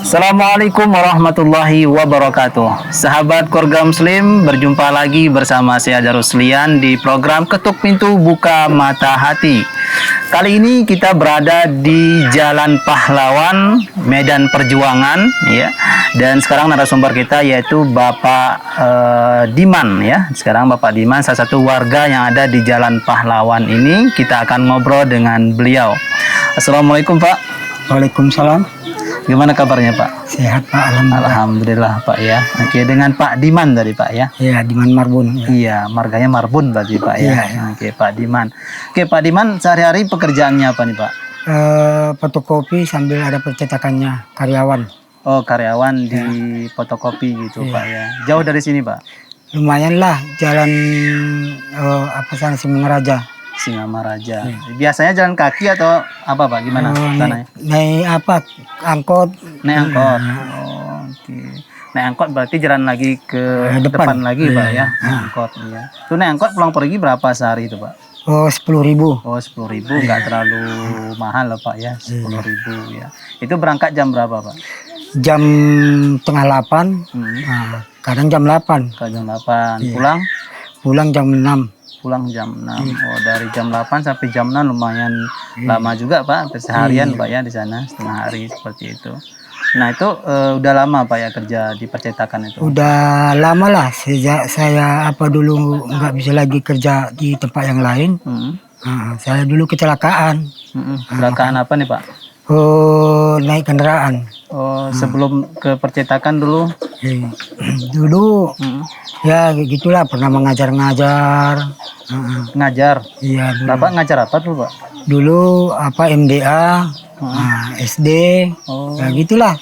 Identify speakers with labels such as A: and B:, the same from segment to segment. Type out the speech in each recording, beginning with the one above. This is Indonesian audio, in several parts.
A: Assalamualaikum warahmatullahi wabarakatuh. Sahabat keluarga muslim, berjumpa lagi bersama saya Daruslian di program Ketuk Pintu Buka Mata Hati. Kali ini kita berada di Jalan Pahlawan, Medan Perjuangan ya. Dan sekarang narasumber kita yaitu Bapak Diman ya. Sekarang Bapak Diman salah satu warga yang ada di Jalan Pahlawan ini. Kita akan ngobrol dengan beliau. Assalamualaikum Pak.
B: Waalaikumsalam.
A: Gimana kabarnya Pak?
B: Sehat Pak, alhamdulillah.
A: Alhamdulillah Pak ya. Oke, dengan Pak Diman tadi Pak ya.
B: Iya, Diman Marbun. Ya.
A: Iya, marganya Marbun berarti Pak ya.
B: Iya, iya.
A: Oke, Pak Diman. Oke, Pak Diman sehari-hari pekerjaannya apa nih Pak?
B: Fotokopi sambil ada percetakannya, karyawan.
A: Oh, karyawan di fotokopi gitu
B: Iya.
A: Pak ya. Jauh dari sini Pak?
B: Lumayan lah, jalan sana Singaraja.
A: Singamaraja. Biasanya jalan kaki atau apa Pak? Gimana sananya?
B: Naik angkot.
A: Naik angkot. Oh, oke. Naik angkot berarti jalan lagi ke depan lagi Pak ya. Naik angkot ya. Itu naik angkot pulang pergi berapa sehari itu Pak?
B: Oh, 10.000.
A: Oh, 10.000 nggak terlalu mahal loh Pak ya, 10.000 ya. Itu berangkat jam berapa Pak?
B: Jam setengah 8. Nah, kadang jam 8.
A: Ke jam 8.
B: Iya.
A: Pulang
B: Jam 6.
A: pulang jam 6. Oh, dari jam 8 sampai jam 6 lumayan lama juga Pak, hampir seharian Pak ya di sana, setengah hari seperti itu. Nah, itu udah lama Pak ya kerja di percetakan itu?
B: Udah lama lah, sejak saya dulu nggak bisa lagi kerja di tempat yang lain. Nah, saya dulu kecelakaan.
A: Kecelakaan apa nih Pak?
B: Oh, naik kendaraan.
A: Oh, sebelum ke percetakan dulu?
B: Dulu ya gitulah, pernah mengajar-ngajar.
A: Ngajar?
B: Iya, dulu.
A: Bapak ngajar apa tuh Pak?
B: Dulu MDA, SD, ya gitulah,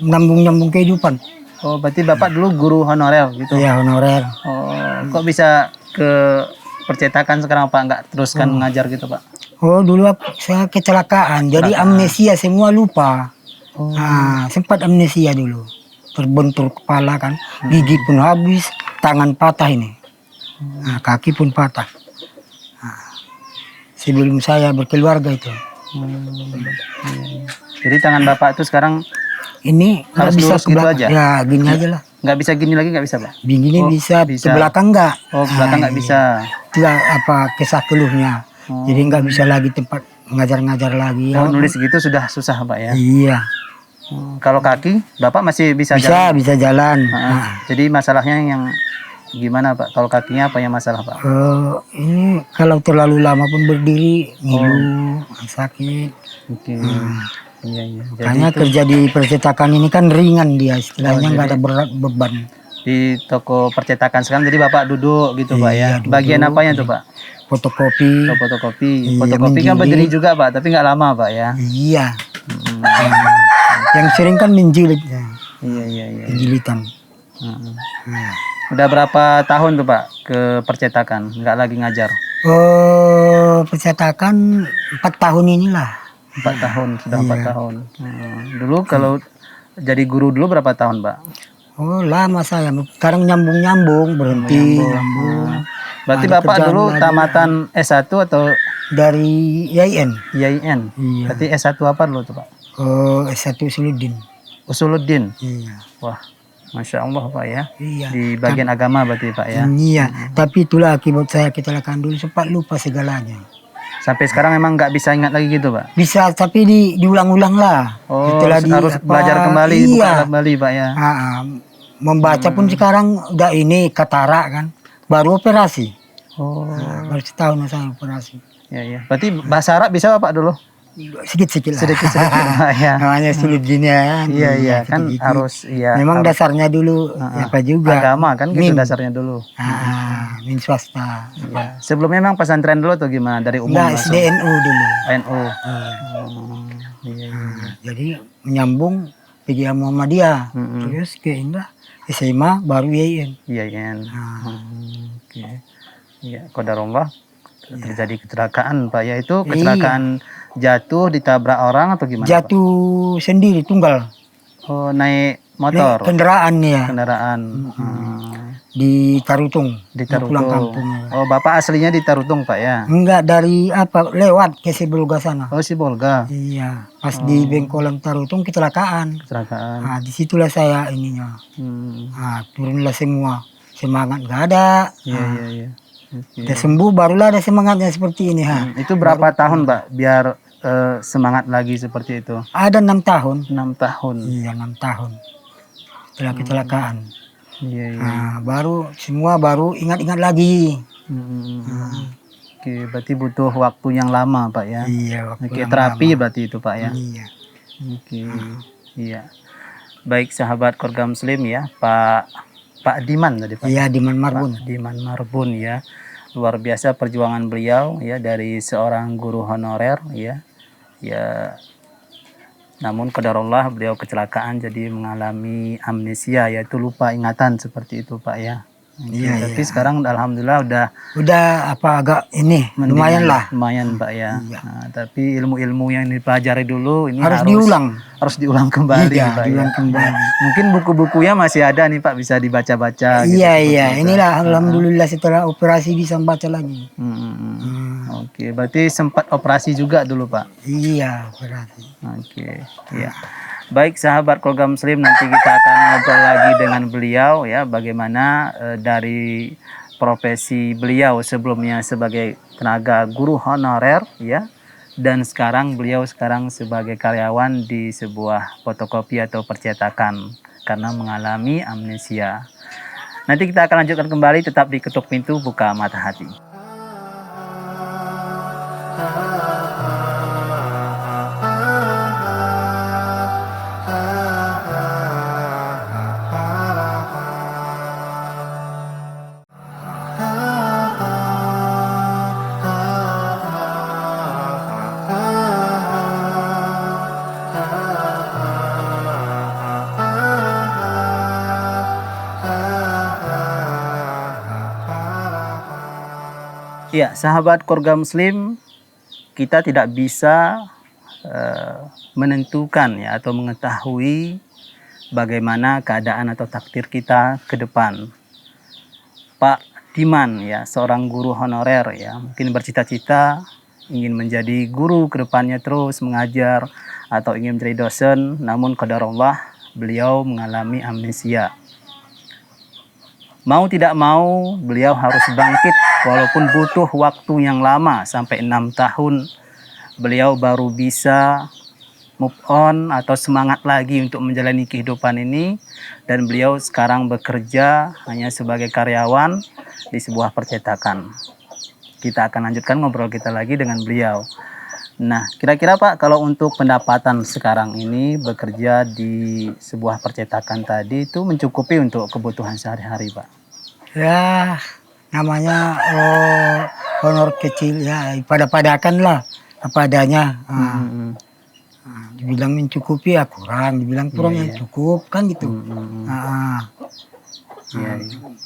B: nyambung kehidupan.
A: Oh, berarti Bapak dulu guru honorer gitu?
B: Iya, honorer.
A: Oh, kok bisa ke percetakan sekarang Pak, nggak teruskan ngajar gitu Pak?
B: Oh, dulu saya kecelakaan, jadi amnesia, semua lupa. Nah, sempat amnesia dulu, terbentur kepala kan, gigi pun habis, tangan patah ini, nah, kaki pun patah. Nah, sebelum saya berkeluarga itu.
A: Jadi tangan Bapak itu sekarang
B: Ini nggak
A: harus
B: bisa
A: lurus
B: ke
A: gitu
B: belakang.
A: aja?
B: Ya, gini aja lah.
A: Nggak bisa gini lagi, nggak bisa Pak?
B: Begini
A: Oh,
B: bisa,
A: bisa.
B: ke belakang nggak.
A: Oh, ke belakang nggak bisa.
B: Itulah kisah keluhnya. Jadi nggak bisa lagi tempat ngajar-ngajar lagi.
A: Oh, nulis gitu sudah susah Pak ya?
B: Iya.
A: Kalau kaki, Bapak masih bisa
B: Bisa,
A: jalan?
B: bisa jalan.
A: Jadi masalahnya yang gimana Pak? Kalau kakinya apa yang masalah Pak?
B: Ini kalau terlalu lama pun berdiri, ngilu, sakit.
A: Oke. Iya, iya. Jadi
B: Makanya kerja di percetakan ini kan ringan dia, istilahnya nggak ada berat beban.
A: di toko percetakan sekarang jadi Bapak duduk gitu Pak ya?
B: Iya, duduk.
A: Bagian apanya tuh Pak?
B: Fotokopi.
A: Oh, fotokopi.
B: Iya,
A: Fotokopi kan
B: menjilid.
A: berdiri juga Pak, tapi nggak lama Pak ya?
B: Iya. Yang sering kan menjilid, ya.
A: Iya, iya, iya.
B: Penjilitan.
A: Nah. Udah berapa tahun tuh Pak ke percetakan? Nggak lagi ngajar?
B: Percetakan 4 tahun inilah.
A: 4 tahun, sudah 4
B: Iya.
A: tahun. Dulu kalau jadi guru dulu berapa tahun Pak?
B: Oh, lama saya. Sekarang nyambung-nyambung, berhenti. Nyambung.
A: Berarti
B: Ada
A: Bapak
B: kerjaan
A: dulu
B: lagi.
A: tamatan S1 atau
B: Dari IAIN.
A: IAIN?
B: Iya.
A: Berarti S1 apa dulu tuh Pak?
B: S1 Usuluddin.
A: Usuluddin?
B: Iya.
A: Wah, Masya Allah Pak ya.
B: Iya.
A: Di bagian agama berarti Pak ya.
B: Iya. Tapi itulah akibat saya kecelakaan dulu, sempat lupa segalanya.
A: Sampai sekarang memang nggak bisa ingat lagi gitu Pak?
B: Bisa, tapi diulang-ulang lah.
A: Oh,
B: Setelah
A: harus belajar kembali,
B: iya.
A: buka kembali Pak ya.
B: Membaca pun sekarang udah ini katarak kan. Baru operasi.
A: Oh,
B: Baru setahun saya operasi.
A: ya ya. Berarti bahasa Arab bisa Pak dulu?
B: sedikit-sedikit lah.
A: Sedikit-sedikit Pak ya.
B: Namanya sulit gini ya.
A: Iya kan
B: sedikit-sedikit.
A: harus iya.
B: Memang
A: harus
B: dasarnya dulu apa juga.
A: agama kan gitu
B: Min.
A: dasarnya dulu.
B: Min swasta.
A: Iya. Sebelumnya memang pesantren dulu atau gimana dari umum
B: Enggak,
A: langsung?
B: SDNU dulu.
A: NU. Iya.
B: Jadi menyambung PGA Muhammadiyah. Terus ke Indah SMA baru YIN.
A: Iya kan. Oke. Iya, qadarullah terjadi kecelakaan Pak ya, itu kecelakaan jatuh ditabrak orang atau gimana?
B: Jatuh sendiri tunggal.
A: Oh, naik motor.
B: Kendaraan nih ya.
A: Kendaraan.
B: Di Tarutung.
A: Di
B: Mau pulang
A: Tarutung.
B: kampung.
A: Oh, Bapak aslinya di Tarutung Pak ya?
B: Enggak, dari apa lewat ke Sibolga sana.
A: Oh, Sibolga.
B: Iya, pas di Bengkolan Tarutung kecelakaan.
A: Kecelakaan.
B: Nah, disitulah saya ininya. Nah, turunlah semua. Semangat nggak ada.
A: Iya. Oke.
B: Udah sembuh barulah ada semangatnya seperti ini.
A: Itu berapa tahun Pak biar semangat lagi seperti itu?
B: Ada 6 tahun.
A: 6 tahun.
B: Iya, 6 tahun. Setelah kecelakaan.
A: Iya.
B: Nah, baru semua baru ingat-ingat lagi.
A: Oke, berarti butuh waktu yang lama Pak ya?
B: Iya, waktu
A: Oke,
B: yang
A: terapi
B: lama.
A: berarti itu Pak ya?
B: Iya.
A: Oke, iya. Baik sahabat keluarga muslim ya, Pak Diman tadi Pak.
B: Iya, Diman Marbun.
A: Pak Diman Marbun ya. Luar biasa perjuangan beliau ya dari seorang guru honorer ya. Ya. Namun qadarullah beliau kecelakaan jadi mengalami amnesia yaitu lupa ingatan seperti itu Pak ya.
B: Iya,
A: Tapi sekarang alhamdulillah
B: udah apa agak ini lumayan lah.
A: Lumayan Pak ya.
B: Iya.
A: Nah, tapi ilmu-ilmu yang dipelajari dulu ini
B: Harus diulang.
A: Harus diulang kembali
B: Iya,
A: Pak
B: diulang
A: ya.
B: kembali.
A: Mungkin buku-bukunya masih ada nih Pak, bisa dibaca-baca gitu,
B: Iya,
A: seperti
B: iya.
A: itu.
B: Inilah alhamdulillah setelah operasi bisa baca lagi.
A: Oke, berarti sempat operasi juga dulu Pak.
B: Iya, operasi.
A: Oke, iya. Baik sahabat keluarga muslim, nanti kita akan ngobrol lagi dengan beliau ya, bagaimana dari profesi beliau sebelumnya sebagai tenaga guru honorer ya, dan beliau sekarang sebagai karyawan di sebuah fotokopi atau percetakan karena mengalami amnesia. Nanti kita akan lanjutkan kembali, tetap di Ketuk Pintu Buka Mata Hati. Ya, sahabat keluarga muslim, kita tidak bisa menentukan ya atau mengetahui bagaimana keadaan atau takdir kita ke depan. Pak Diman ya, seorang guru honorer ya, mungkin bercita-cita ingin menjadi guru ke depannya, terus mengajar atau ingin menjadi dosen, namun qadarullah beliau mengalami amnesia. Mau tidak mau beliau harus bangkit walaupun butuh waktu yang lama sampai 6 tahun beliau baru bisa move on atau semangat lagi untuk menjalani kehidupan ini, dan beliau sekarang bekerja hanya sebagai karyawan di sebuah percetakan. Kita akan lanjutkan ngobrol kita lagi dengan beliau. Nah, kira-kira Pak, kalau untuk pendapatan sekarang ini bekerja di sebuah percetakan tadi itu mencukupi untuk kebutuhan sehari-hari Pak?
B: Ya, namanya honor kecil ya, pada-padakan lah apa adanya. Dibilang mencukupi ya kurang, dibilang kurang ya cukup kan gitu.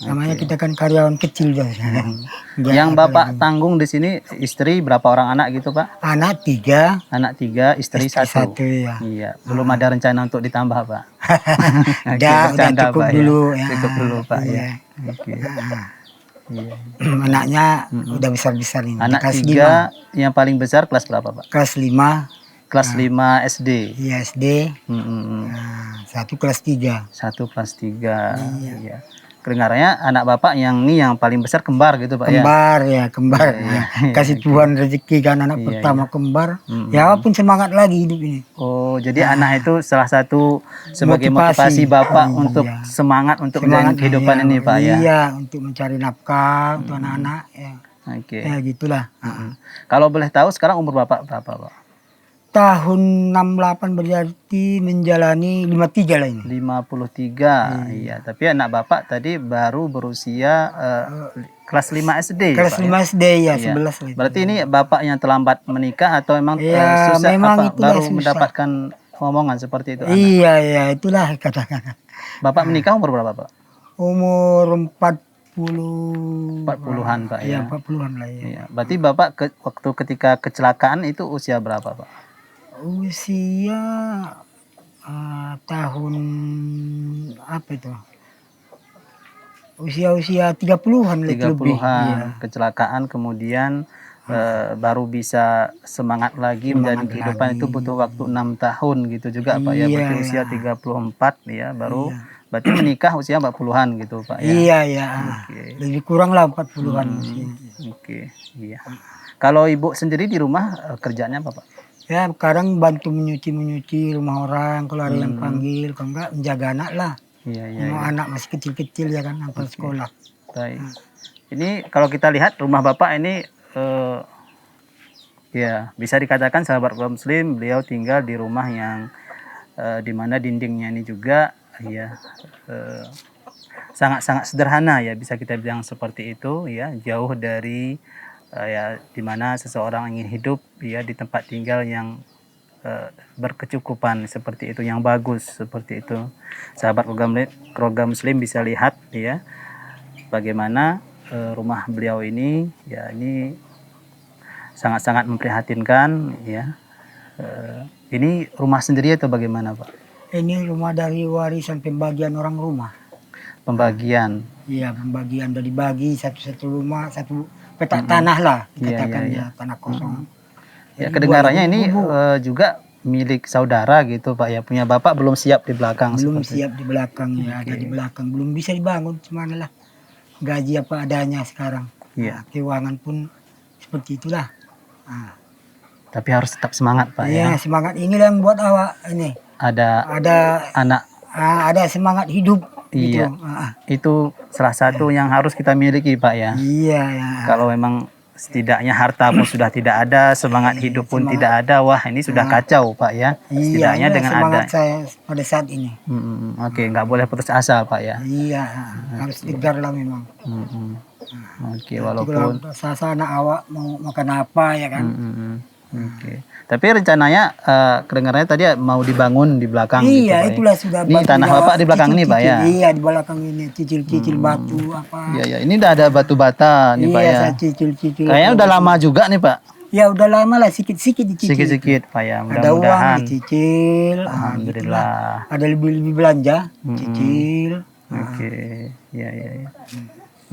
B: Namanya kita kan karyawan kecil ya.
A: Yang Bapak tanggung di sini istri berapa orang anak gitu Pak?
B: Anak 3,
A: Anak 3, istri 1.
B: ya.
A: Iya, belum ada rencana untuk ditambah Pak.
B: Udah
A: Bercanda,
B: cukup
A: Pak,
B: dulu
A: ya.
B: ya.
A: Cukup dulu Pak
B: Iya.
A: ya. Oke. Iya.
B: Anaknya udah besar-besar ini.
A: Anak
B: Kelas
A: 3 yang paling besar kelas berapa Pak?
B: 5. Kelas 5.
A: Kelas 5 SD.
B: Iya SD. Satu kelas 3.
A: 1 kelas 3. Iya. Kedengarannya anak Bapak yang ini yang paling besar kembar gitu Pak ya?
B: Kembar ya, kembar.
A: Iya.
B: Kasih Tuhan rezeki kan anak pertama kembar. Ya walaupun semangat lagi hidup ini.
A: Oh, jadi anak itu salah satu sebagai motivasi Bapak untuk semangat untuk menjalani kehidupan ini Pak ya?
B: Iya, untuk mencari nafkah untuk anak-anak ya.
A: Oke.
B: Ya gitulah.
A: Kalau boleh tahu sekarang umur Bapak berapa Pak?
B: tahun 68 berarti menjalani 53 lah ini.
A: 53. Iya, tapi anak Bapak tadi baru berusia kelas 5 SD ya,
B: Kelas
A: Pak,
B: 5 SD ya,
A: Iya.
B: 11 lah itu.
A: Berarti ini Bapak yang terlambat menikah atau memang
B: Ya,
A: susah
B: memang
A: apa
B: itulah
A: baru
B: susah.
A: mendapatkan omongan seperti itu anak?
B: Iya, iya, itulah katakan.
A: Bapak menikah umur berapa, Pak?
B: Umur
A: 40-an, Pak,
B: ya.
A: ya.
B: 40-an lah ya.
A: Iya. Berarti Bapak waktu ketika kecelakaan itu usia berapa, Pak?
B: Usia tahun apa itu? Usia 30-an lah itu lebih.
A: 30-an
B: Iya.
A: kecelakaan kemudian baru bisa semangat lagi menjalani kehidupan itu butuh waktu 6 tahun gitu juga Pak ya. Berarti
B: Iya,
A: usia 34 ya baru berarti menikah usia 40-an gitu Pak ya.
B: Iya, ya.
A: Oke.
B: Lebih kurang lah 40-an usia.
A: Oke, iya. Kalau Ibu sendiri di rumah kerjanya apa Pak?
B: Ya, sekarang bantu menyuci rumah orang kalau ada yang panggil, kalau enggak menjaga anak lah.
A: Iya, iya.
B: Mau anak masih kecil-kecil ya kan, antar sekolah.
A: Baik. Ini kalau kita lihat rumah Bapak ini ya bisa dikatakan sahabat kaum muslim beliau tinggal di rumah yang di mana dindingnya ini juga ya sangat-sangat sederhana ya bisa kita bilang seperti itu ya jauh dari ya di mana seseorang ingin hidup ya di tempat tinggal yang berkecukupan seperti itu yang bagus seperti itu sahabat keluarga muslim bisa lihat ya bagaimana rumah beliau ini ya ini sangat-sangat memprihatinkan ya. Ini rumah sendiri atau bagaimana Pak?
B: Ini rumah dari warisan pembagian orang rumah.
A: Pembagian.
B: Iya, pembagian dari bagi satu rumah, satu petak tanah lah dikatakan ya, tanah kosong.
A: Ya kedengarannya ini juga milik saudara gitu Pak ya punya Bapak belum siap di belakang.
B: Belum siap di belakang ya ada di belakang belum bisa dibangun cuman lah gaji apa adanya sekarang.
A: Iya.
B: Keuangan pun seperti itulah.
A: Tapi harus tetap semangat Pak
B: ya.
A: ya.
B: Semangat ini yang buat awak ini.
A: Ada anak.
B: Ada semangat hidup.
A: Iya.
B: Gitu.
A: Itu salah satu yang harus kita miliki Pak ya.
B: Iya. Ya.
A: Kalau memang setidaknya harta pun sudah tidak ada, semangat hidup pun tidak ada, wah ini sudah kacau Pak ya. Setidaknya
B: iya,
A: dengan
B: semangat
A: ada.
B: saya pada saat ini.
A: Oke, nggak boleh putus asa Pak ya.
B: Iya, harus tegar lah memang.
A: Oke, walaupun
B: sasana awak mau makan apa ya kan.
A: Oke. Tapi rencananya kedengarannya tadi mau dibangun di belakang
B: iya,
A: gitu Pak.
B: Itulah sudah.
A: Ini tanah Bapak di belakang ini Pak ya.
B: Iya, di belakang ini cicil-cicil batu apa.
A: Iya, ini udah ada batu bata nih Pak ya.
B: Iya, cicil-cicil.
A: Kayaknya udah lama juga nih Pak.
B: Ya udah lama lah sikit-sikit dicicil.
A: Sikit-sikit Pak ya.
B: Ada uang
A: Mudah-mudahan.
B: dicicil.
A: Alhamdulillah.
B: Ada lebih belanja, cicil.
A: Oke, ya.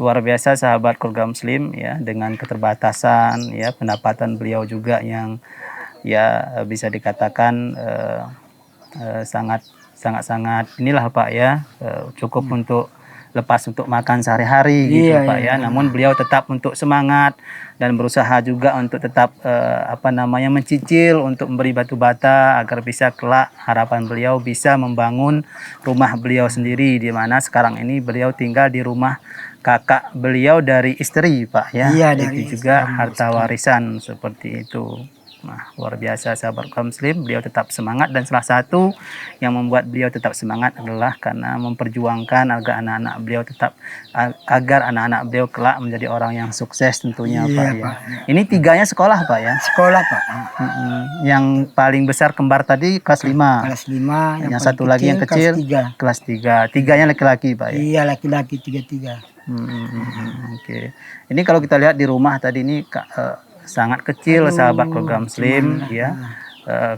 A: Luar biasa sahabat keluarga muslim ya dengan keterbatasan ya pendapatan beliau juga yang ya bisa dikatakan sangat inilah Pak ya cukup untuk lepas untuk makan sehari-hari gitu Pak ya. Namun beliau tetap untuk semangat dan berusaha juga untuk tetap mencicil untuk memberi batu bata agar bisa kelak harapan beliau bisa membangun rumah beliau sendiri di mana sekarang ini beliau tinggal di rumah kakak beliau dari istri Pak ya.
B: Iya,
A: itu juga harta warisan seperti itu. Nah, luar biasa sahabat kaum muslim, beliau tetap semangat dan salah satu yang membuat beliau tetap semangat adalah karena memperjuangkan agar anak-anak beliau kelak menjadi orang yang sukses tentunya Pak ya. Ini 3-nya sekolah Pak ya.
B: Sekolah Pak.
A: Yang paling besar kembar tadi kelas 5.
B: Kelas 5,
A: yang satu lagi yang kecil kelas 3. 3-nya laki-laki Pak ya.
B: Iya, laki-laki 3.
A: Oke. Ini kalau kita lihat di rumah tadi ini sangat kecil sahabat keluarga muslim ya.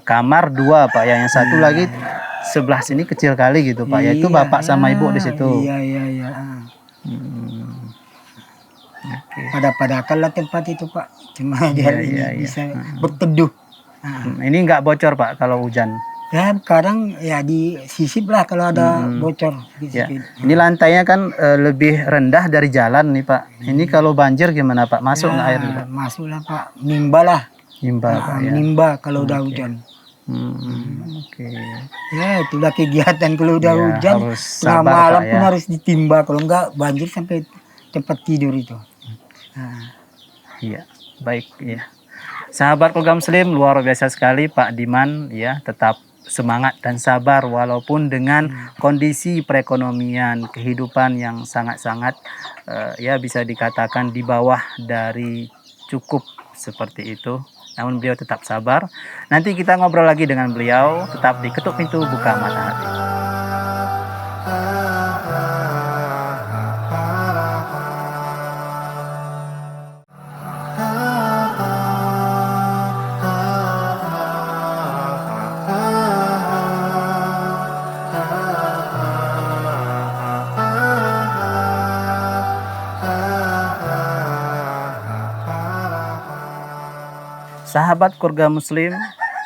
A: Kamar 2 Pak ya, yang satu lagi sebelah sini kecil kali gitu Pak ya. Itu Bapak sama Ibu di situ.
B: Iya. Pada lah tempat itu Pak. Cuma dia bisa berteduh.
A: Ini nggak bocor Pak kalau hujan.
B: Ya sekarang ya disisip lah kalau ada bocor.
A: Ya. Ini lantainya kan lebih rendah dari jalan nih Pak. Ini kalau banjir gimana Pak? Masuk nggak air? Pak?
B: Masuk lah Pak. Nimba lah.
A: Pak ya.
B: Nimba kalau udah hujan.
A: Oke.
B: Ya itulah kegiatan kalau udah hujan.
A: Tengah
B: malam
A: Pak,
B: pun harus ditimba. Kalau enggak banjir sampai tempat tidur itu.
A: Iya, baik ya. Sahabat program Muslim, luar biasa sekali Pak Diman ya, tetap semangat dan sabar walaupun dengan kondisi perekonomian kehidupan yang sangat-sangat ya bisa dikatakan di bawah dari cukup seperti itu. Namun beliau tetap sabar. Nanti kita ngobrol lagi dengan beliau, tetap di Ketuk Pintu Buka Mata Hati. Sahabat keluarga Muslim,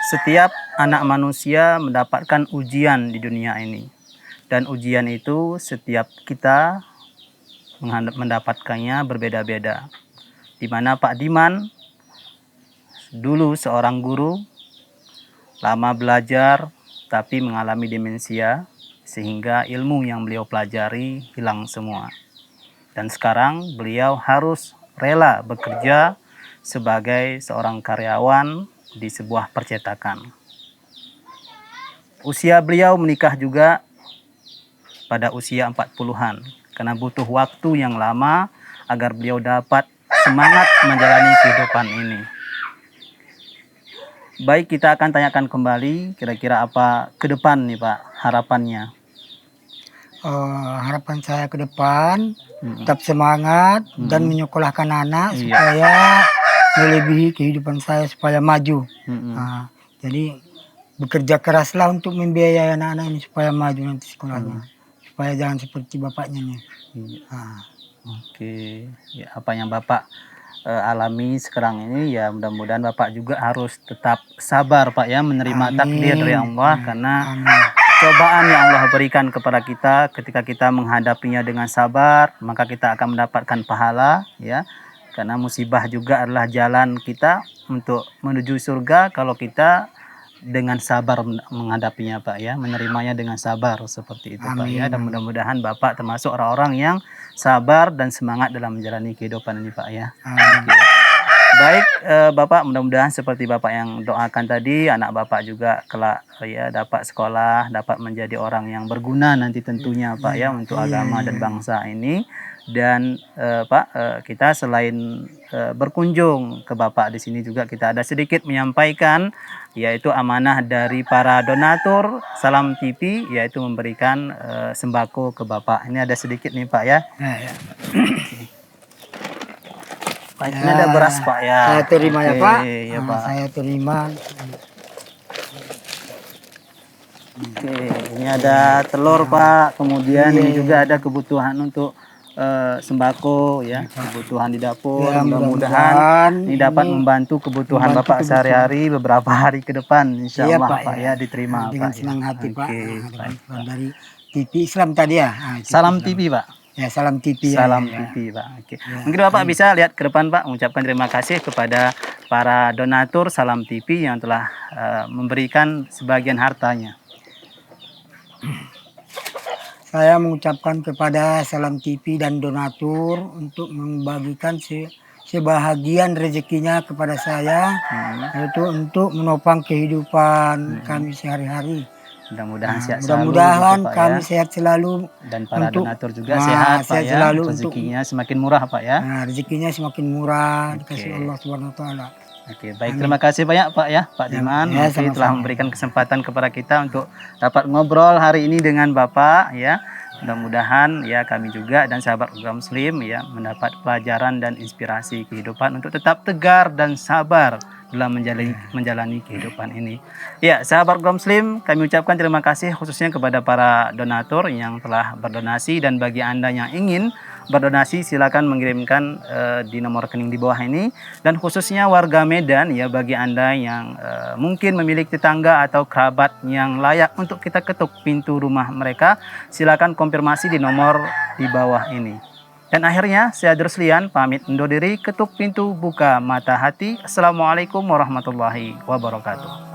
A: setiap anak manusia mendapatkan ujian di dunia ini. Dan ujian itu setiap kita mendapatkannya berbeda-beda. Di mana Pak Diman dulu seorang guru, lama belajar tapi mengalami demensia sehingga ilmu yang beliau pelajari hilang semua. Dan sekarang beliau harus rela bekerja sebagai seorang karyawan di sebuah percetakan. Usia beliau menikah juga pada usia 40-an karena butuh waktu yang lama agar beliau dapat semangat menjalani kehidupan ini. Baik, kita akan tanyakan kembali kira-kira apa ke depan nih Pak harapannya.
B: Harapan saya ke depan tetap semangat dan menyekolahkan anak
A: Iya.
B: supaya melebihi kehidupan saya, supaya maju. Jadi bekerja keraslah untuk membiayai anak-anak ini supaya maju nanti sekolahnya, supaya jangan seperti bapaknya nih.
A: Oke, ya, apa yang Bapak alami sekarang ini ya mudah-mudahan Bapak juga harus tetap sabar Pak ya, menerima takdir dari Allah karena cobaan yang Allah berikan kepada kita ketika kita menghadapinya dengan sabar maka kita akan mendapatkan pahala ya. Karena musibah juga adalah jalan kita untuk menuju surga kalau kita dengan sabar menghadapinya Pak ya, menerimanya dengan sabar seperti itu Pak ya. Dan mudah-mudahan Bapak termasuk orang-orang yang sabar dan semangat dalam menjalani kehidupan ini Pak ya. Oke. Baik Bapak, mudah-mudahan seperti Bapak yang doakan tadi, anak Bapak juga kelak ya dapat sekolah, dapat menjadi orang yang berguna nanti tentunya Pak ya untuk agama dan bangsa ini. Dan Pak, kita selain berkunjung ke Bapak di sini juga kita ada sedikit menyampaikan yaitu amanah dari para donatur Salam TV yaitu memberikan sembako ke Bapak. Ini ada sedikit nih Pak ya. Pak, ini ada beras Pak ya.
B: Saya terima ya Pak.
A: Ya, Pak.
B: Saya terima.
A: Oke, ini ada telur Pak. Kemudian ini juga ada kebutuhan untuk sembako ya, kebutuhan di dapur.
B: Ya,
A: mudah-mudahan ini dapat
B: ini
A: membantu kebutuhan
B: membantu
A: Bapak
B: kebutuhan.
A: sehari-hari beberapa hari ke depan insya
B: Iya,
A: Allah
B: Pak,
A: Pak ya diterima
B: dengan
A: Pak.
B: senang
A: Ya.
B: hati Pak.
A: Oke, baik.
B: Dari TV Islam tadi ya.
A: Salam
B: Islam.
A: TV Pak.
B: Ya, Salam TV.
A: Salam
B: ya.
A: TV Pak. Oke. Mungkin Bapak bisa lihat ke depan Pak, mengucapkan terima kasih kepada para donatur Salam TV yang telah memberikan sebagian hartanya.
B: Saya mengucapkan kepada Salam TV dan donatur untuk membagikan sebahagian rezekinya kepada saya, yaitu untuk menopang kehidupan kami sehari-hari.
A: Mudah-mudahan sehat selalu.
B: Mudah-mudahan
A: gitu, Pak,
B: kami
A: ya.
B: sehat selalu
A: Dan para
B: untuk
A: donatur juga sehat Pak
B: sehat
A: ya.
B: selalu
A: Rezekinya semakin murah Pak ya.
B: rezekinya semakin murah dikasih Allah Subhanahu wa taala.
A: Oke, baik, terima kasih banyak Pak ya, Pak Diman
B: ya,
A: telah
B: sama-sama.
A: memberikan kesempatan kepada kita untuk dapat ngobrol hari ini dengan Bapak ya. Mudah-mudahan ya kami juga dan sahabat program Muslim ya mendapat pelajaran dan inspirasi kehidupan untuk tetap tegar dan sabar dalam menjalani kehidupan ini. Ya, sahabat program Muslim, kami ucapkan terima kasih khususnya kepada para donatur yang telah berdonasi dan bagi Anda yang ingin berdonasi silakan mengirimkan di nomor rekening di bawah ini dan khususnya warga Medan ya bagi Anda yang mungkin memiliki tetangga atau kerabat yang layak untuk kita ketuk pintu rumah mereka silakan konfirmasi di nomor di bawah ini. Dan akhirnya saya Druslian pamit undur diri, ketuk pintu buka mata hati. Assalamualaikum warahmatullahi wabarakatuh.